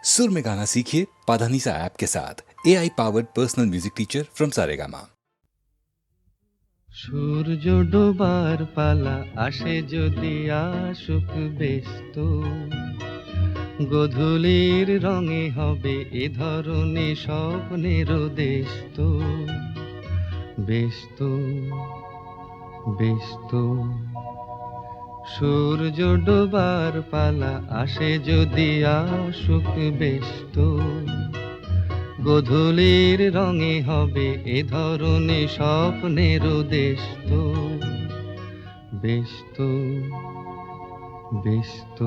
सुर में गाना सीखिए पाधानीसा ऐप के साथ AI powered personal music teacher from Saregama. সূর্য ডোবার পালা আসে যদি আসুক ব্যস্ত, গোধূলির রঙে হবে এ ধরনে স্বপ্নের দেশ তো। ব্যস্ত ব্যস্ত সূর্য ডোবার পালা আসে যদি আসুক ব্যস্ত, গোধূলির রঙে হবে এ ধরনে স্বপ্নের দেশ তো। ব্যস্ত ব্যস্ত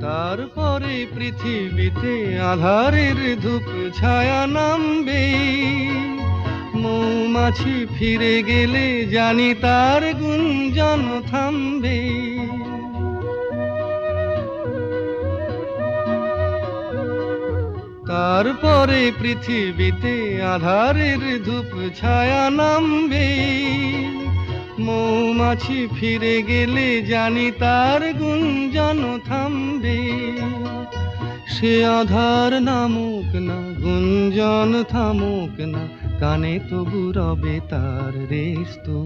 তারপরে পৃথিবীতে আঁধারের ধূপ ছায়া নামবে, মৌমাছি ফিরে গেলে জানি তার গুঞ্জন থামবে। তারপরে পৃথিবীতে আঁধারের ধূপ ছায়া নামবে, মৌমাছি ফিরে গেলে জানি তার গুঞ্জন থামবে। সে আধার নামুক না, গুঞ্জন থামুক না, কানে তবু রবে তার রেশ তো।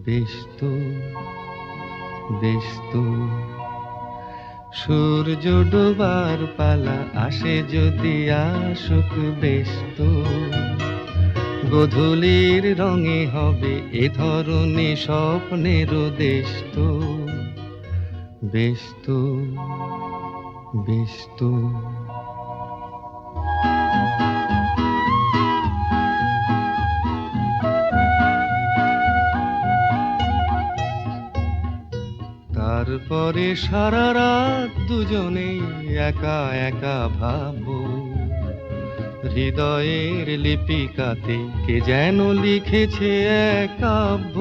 ব্যস্ত ব্যস্ত সূর্য ডোবার পালা আসে যদি আসুক ব্যস্ত, গোধূলির রঙে হবে এ ধরনে স্বপ্নের দেশ তো। ব্যস্ত ব্যস্ত তারপরে সারা রাত দুজনে একা একা ভাববো, হৃদয়ের লিপিকাতে কে যেন লিখেছে এক কাব্য।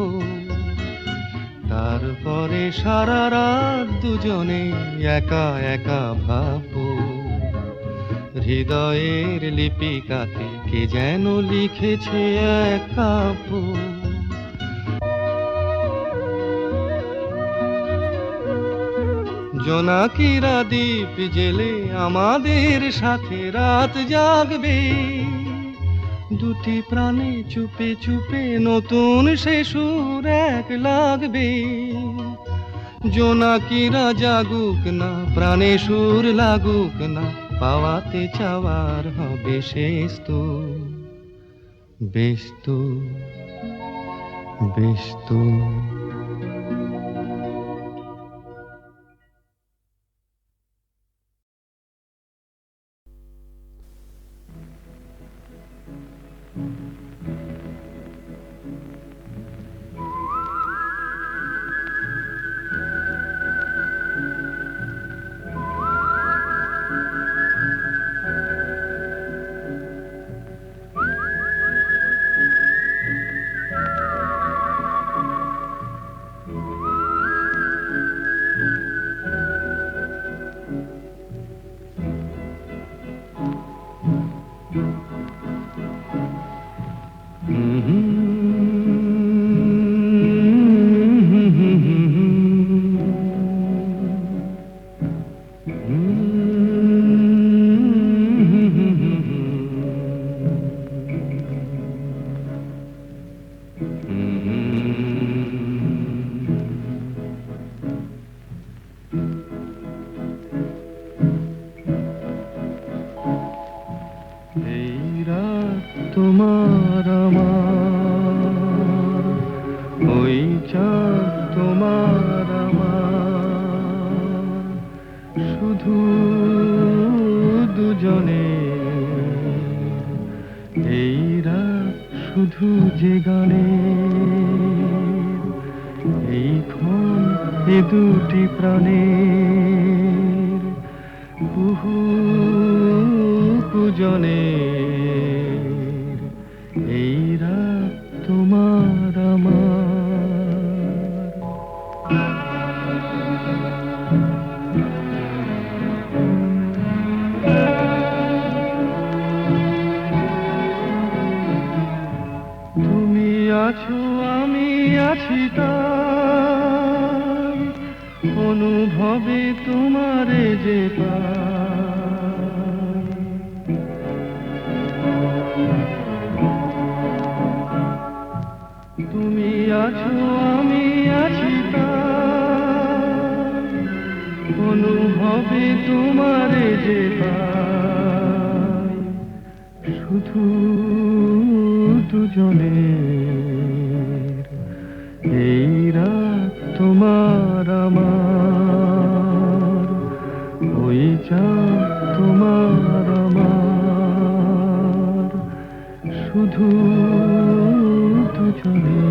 তারপরে সারা রাত দুজনে একা একা ভাববো, হৃদয়ের লিপিকাতে কে যেন লিখেছে এক কাব্য। জোনাকিরা দ্বীপ জেলে আমাদের সাথে রাত জাগবে, দুটি প্রাণে চুপে চুপে নতুন সে সুর এক লাগবে। জোনাকিরা জাগুক না, প্রাণে সুর লাগুক না, পাওয়াতে চাওয়ার হবে শেষ তো। ব্যস্ত ব্যস্ত তোমার আমার, ওই চাঁদ তোমার আমার, শুধু দুজনে এই রাত শুধু যে গানে, এই ক্ষণ এ দুটি প্রাণের কুহু কুজনে। এই রাত তোমার আমার। আছো আমি আছি তাই অনুভবে তোমারে যে পাই। তুমি আছো আমি আছি তাই অনুভবে তোমারে যে পাই। শুধু দুজনের এই রাত তোমার আমার, ওই চাঁদ তোমার আমার, শুধু দুজনের।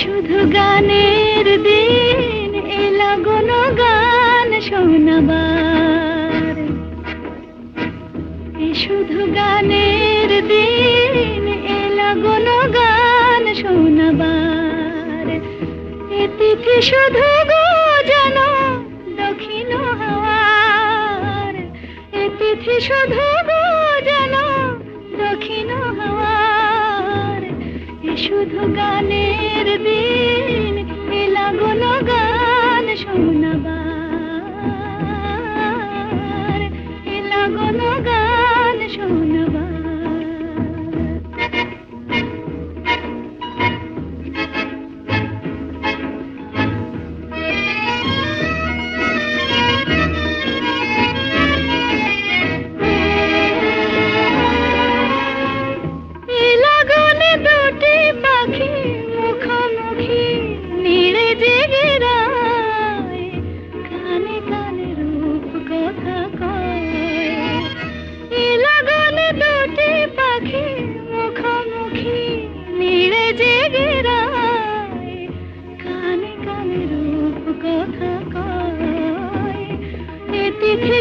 শুধু গানের দিন কোনো গান শোনাবার, এ শুধু গানের দিন, এলা কোনো গান শোনাবার। এ তিথি শুধু গো যেন দক্ষিণ হাওয়ার, এ তিথি শুধু গো যেন দক্ষিণ হাওয়ার। এ শুধু গানের দিন, এলা কোনো গান শোনাবার, এলা কোনো গান শোনাবার।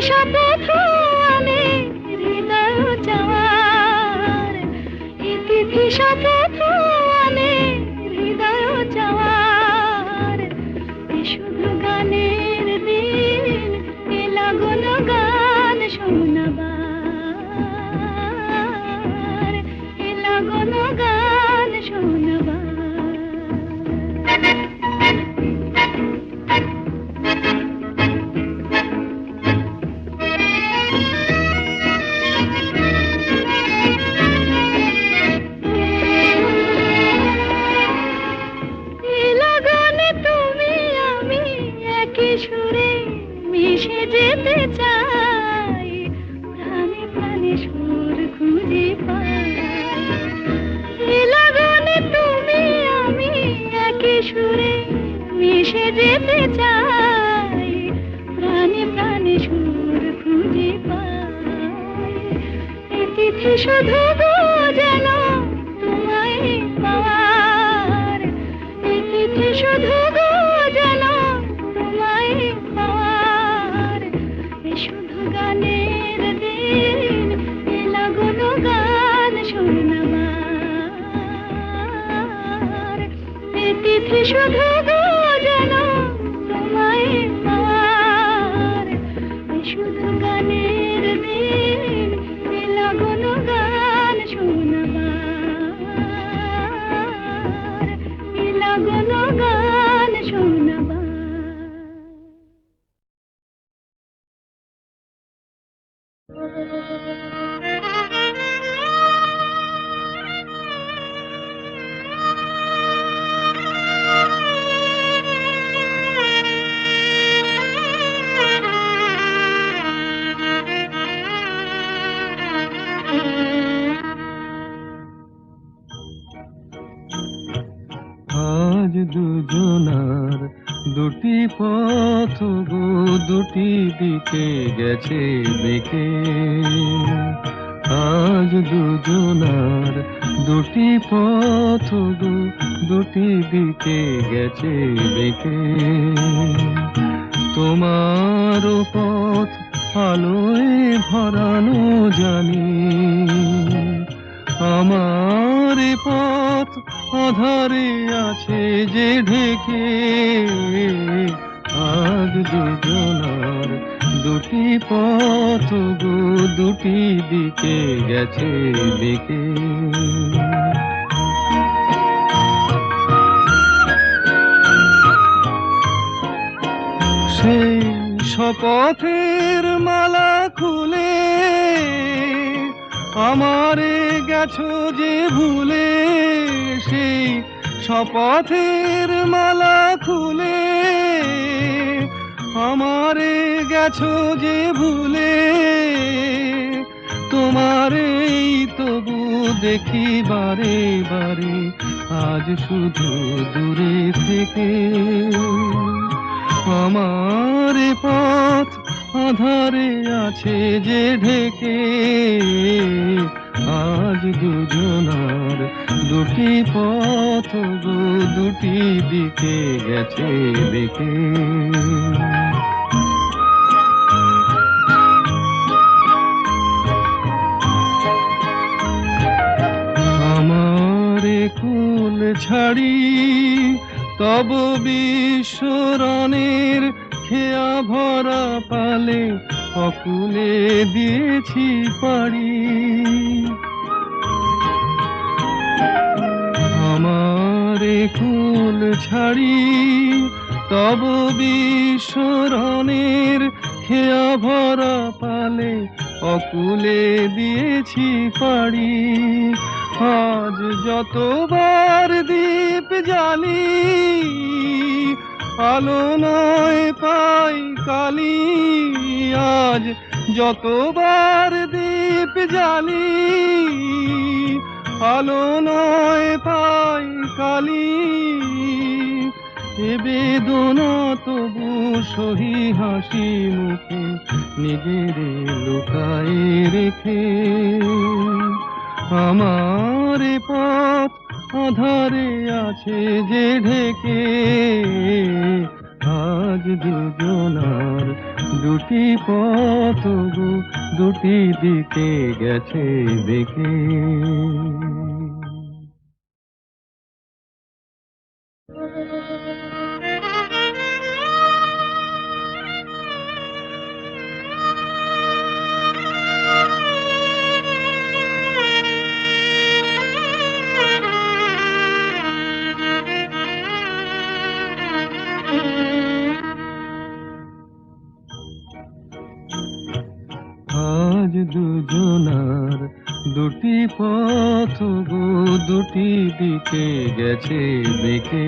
শপথ আনে হৃদয় চাওয়ার, এ তিথি শপথ আনে হৃদয় চাওয়ার। এ শুধু গানের দিন, এলা কোনো গান শোনাবার, এলা কোনো গান শোনাবার। সুরে মিশে যেতে চাই, প্রাণে প্রাণে সুর খুঁজে পাই। এ লগনে তুমি আমি একই সুরে মিশে যেতে চাই, প্রাণে প্রাণে সুর খুঁজে পাই। এ তিথি শুধু গো যেন তোমায় পাওয়ার, এ তিথি শুধু গো যেন পাওয়ার। এ শুধু গানের দিন, এলা কোনো গান শোনাবার। এ তিথি শুধু গো যেন তোমায় পাওয়ার। এ শুধু গানের দিন, এলা কোনো গান শোনাবার, এলা কোনো গান শোনাবার। আজ দুজনার দুটি পথ গো দুটি দিকে গেছে বেঁকে। আজ দুজনার দুটি পথ গো দুটি দিকে গেছে বেঁকে। তোমার পথ আলোয় ভরানো জানি, আমার পথ আধারে আছে যে ঢেকে। আজ দুজনার দুটি পথ গো দুটি দিকে গেছে বেঁকে। সেই শপথের মালা খুলে আমারে গেছো যে ভুলে। সেই শপথের মালা খুলে আমারে গেছো যে ভুলে। তোমারেই তবু দেখি বারে বারে আজ শুধু দূরে থেকে। আমার পথ আধারে আছে যে ঢেকে। আজ দুজনার দুটি পথ গো দুটি দিকে গেছে বেঁকে। আমারে কুল ছাড়ি তব বিশ্বরণের খেয়া ভরা পালে অকুলে দিয়েছি পাড়ি। আমারে কুল ছাড়ি তব বিশ্বরণের খেয়া ভরা পালে অকুলে দিয়েছি পাড়ি। আজ যতবার দীপ জ্বালি আলো নয় পাই কালি। আজ যতবার দীপ জ্বালি আলো নয় পাই কালি। এ বেদনা তবু সহি হাসি মুখে নিজের লুকায়ে রেখে। আমার পথ আধারে আছে যে ঢেকে। আজ দুজনার দুটি পথ গো দুটি দিকে গেছে বেঁকে। আজ দুজনার দুটি পথ গো দুটি দিকে গেছে বেঁকে।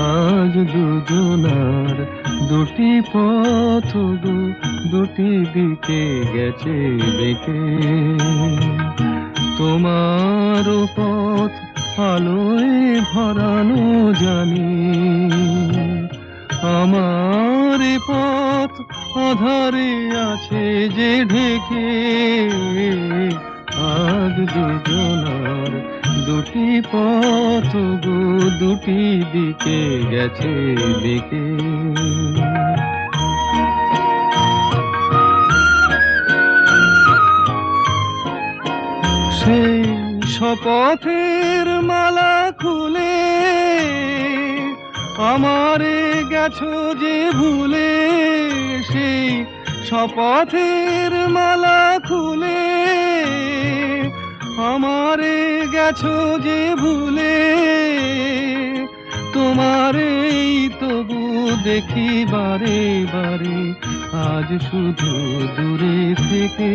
আজ দুজনার দুটি পথ গো দুটি দিকে গেছে বেঁকে। তোমার পথ আলোয় ভরানো জানি, আমার পথ আধারে আছে যে ঢেকে। আজ দুজনার দুটি পথ গো দুটি দিকে গেছে বেঁকে। সেই শপথের মালা খুলে আমারে গেছো যে ভুলে। সেই শপথের মালা খুলে আমারে গেছো যে ভুলে। তোমারেই তবু দেখি বারে বারে আজ শুধু দূরে থেকে।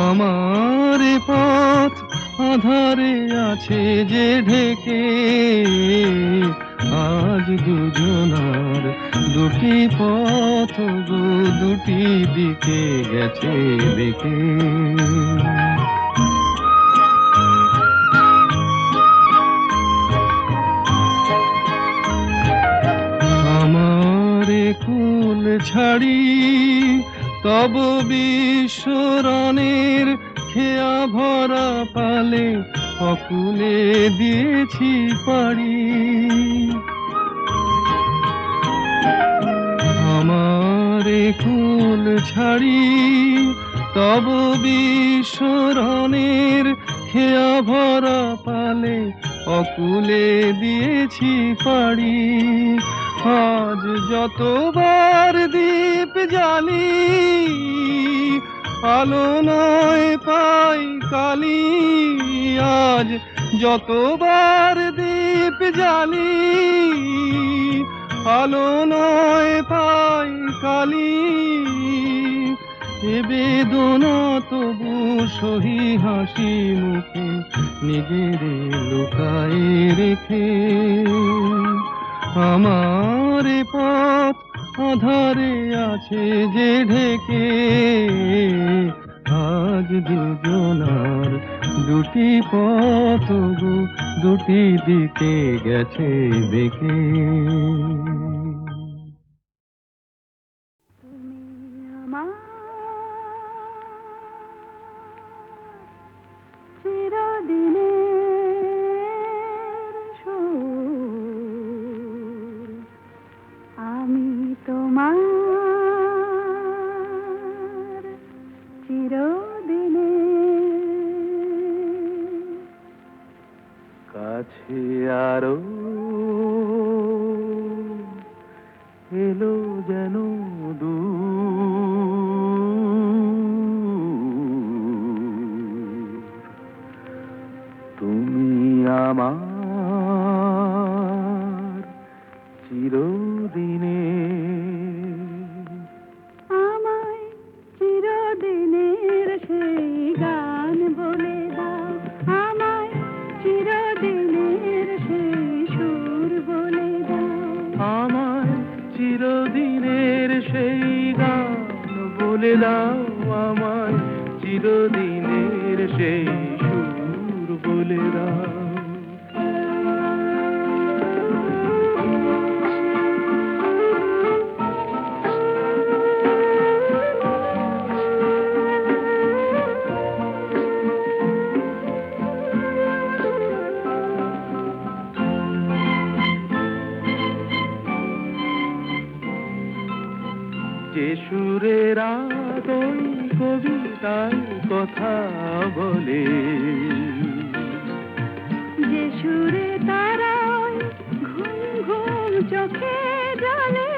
আমার পথ আধারে আছে যে ঢেকে। আজ দুজনার দুটি পথ গো দুটি দিকে গেছে বেঁকে। আমারে কুল ছাড়ি তব বিশ্বরণের খেয়া ভরা পালে অকুলে দিয়েছি পাড়ি। আমারে কুল ছাড়ি তব বিশ্বরণের খেয়া ভরা পালে অকুলে দিয়েছি পাড়ি। আজ যতবার দীপ জ্বালি আলো নয় পাই কালি। আজ যতবার দীপ জ্বালি আলো নয় পাই কালি। এ বেদনা তবু সহি হাসি মুখে নিজের লুকায়ে রেখে। আমার পথ আধারে আছে যে ঢেকে। আজ দুজনার দুটি পথ গো দুটি দিকে গেছে বেঁকে। তুমি আমার আমার চিরদিনে কাছে আরো এলো যেন দূর তুমি আমার চিরদিনে আমায় চিরদিনের সেই গান বলে দাও, আমায় চিরদিনের সেই সুর বলে দাও, আমায় চিরদিনের সেই গান বলে দাও, আমায় চিরদিনের সেই সুর বলে দাও। যে সুরের আদই কবিতায় কথা বলে, যে সুরে তারায় ঘুম ঘুম চোখে জলে,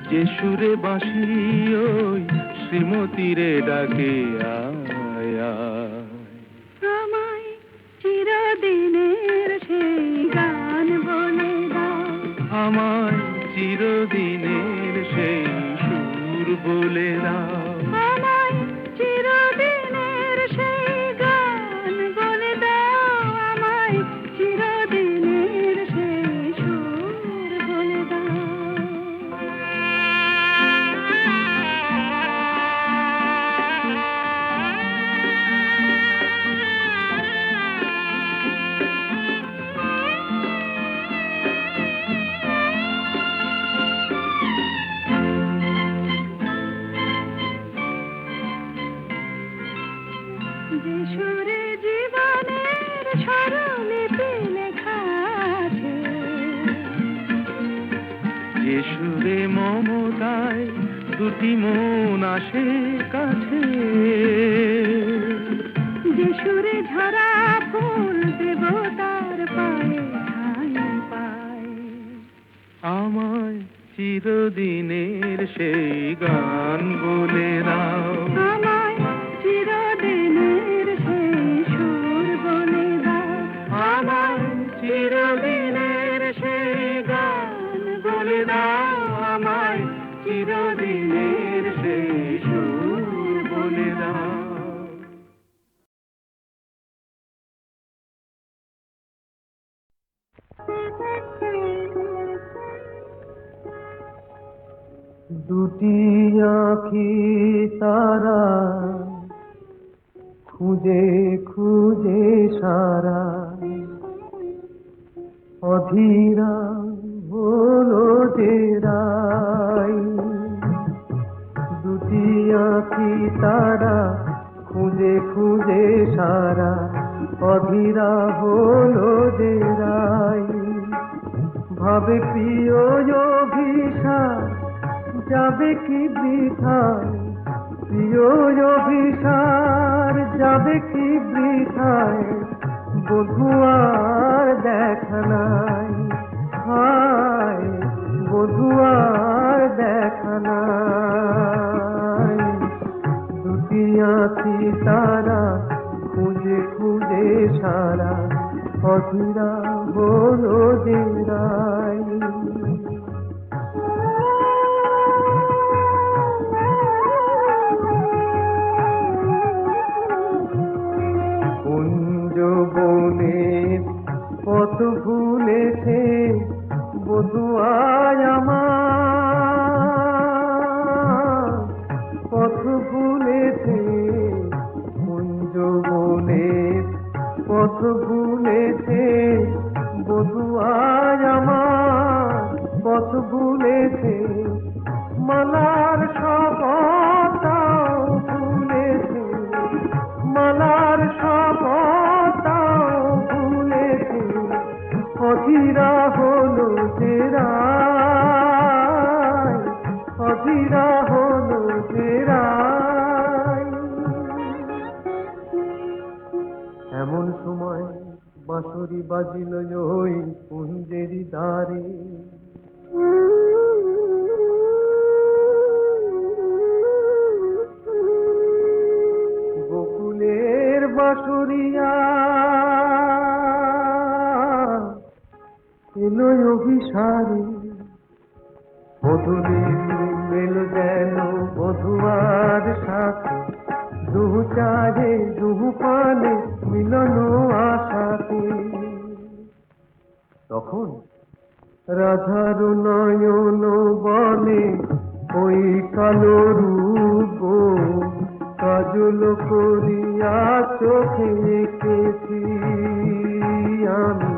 যে সুরে বাঁশি ওই শ্রীমতীরে ডাকে আয় আয়। আমায় চিরদিনের সেই গান বলে দাও, আমায় চিরদিনের সেই সুর বলে দাও। আমায় চিরদিনের সেই গান বলে দাও, আমায় চিরদিনের সেই সুর বলে দাও। যে সুরে জীবনের স্বরলিপি লেখা আছে, যে সুরে মমতায় দুটি মন আসে কাছে, যে সুরে ঝরা ফুল দেবতার পায়ে ঠাঁই পায়, আমায় চিরদিনের সেই গান বলে দাও। আমায় চিরদিনের সেই সুর বলে দাও, আমায় চিরদিনের সেই গান বলে দাও, আমায় চিরদিনের সেই সুর বলে দাও। দুটি আঁখি তারা খুঁজে খুঁজে সারা অধীরা হলো যে রাই। দুটি আঁখি তারা খুঁজে খুঁজে সারা অধীরা হলো যে রাই। ভাবে প্রিয় অভিশাপ যাবে কি বৃথায়, প্রিয় অভিসার যাবে কি বৃথায়, বধুয়ার দেখা নাই, হায় বধুয়ার দেখা নাই। দুটি আঁখি তারা খুঁজে খুঁজে সারা অধীরা হলো যে রাই। বনের পথ ভুলেছে বধুয়ায় আমার, পথ ভুলেছে কুঞ্জ বনের পথ ভুলেছে বধুয়ায় আমার, পথ ভুলেছে মালার শপথটাও ভুলেছে, মালার শপথটাও ভুলেছে অধীরা হলো যে রাই। সময় বাঁশরি বাজিল ওই কুঞ্জেরি দ্বারে। গোকুলের বাঁশরিয়া এলো অভিসারে, বধূলি মেলো যেন বধুয়ার সাথে, দুহু চারে দুহু পানে মিলন আশাতে। তখন রাধার নয়ন বলে ওই কালো রূপ কাজল করিয়া চোখে এঁকেছি আমি,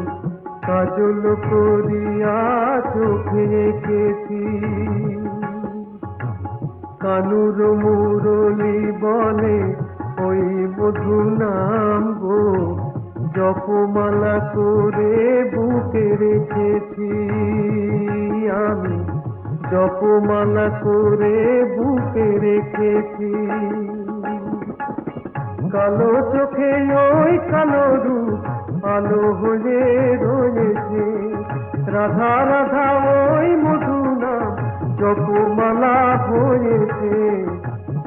কাজল করিয়া চোখে এঁকেছি। কানুর মুরলি বলে ওই মধু নাম গো, জপমালা করে বুকে রেখেছি আমি, জপমালা করে বুকে রেখেছি। কালো চোখে ওই কালো রূপ আলো হয়ে রয়েছে, রাধা রাধা ওই মধু নাম জপমালা হয়েছে,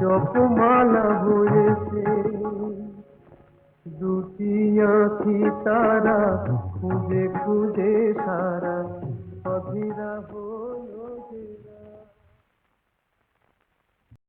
জপমালা হয়েছে। দুটি আঁখি তারা খুঁজে খুঁজে সারা অধীরা হয়ে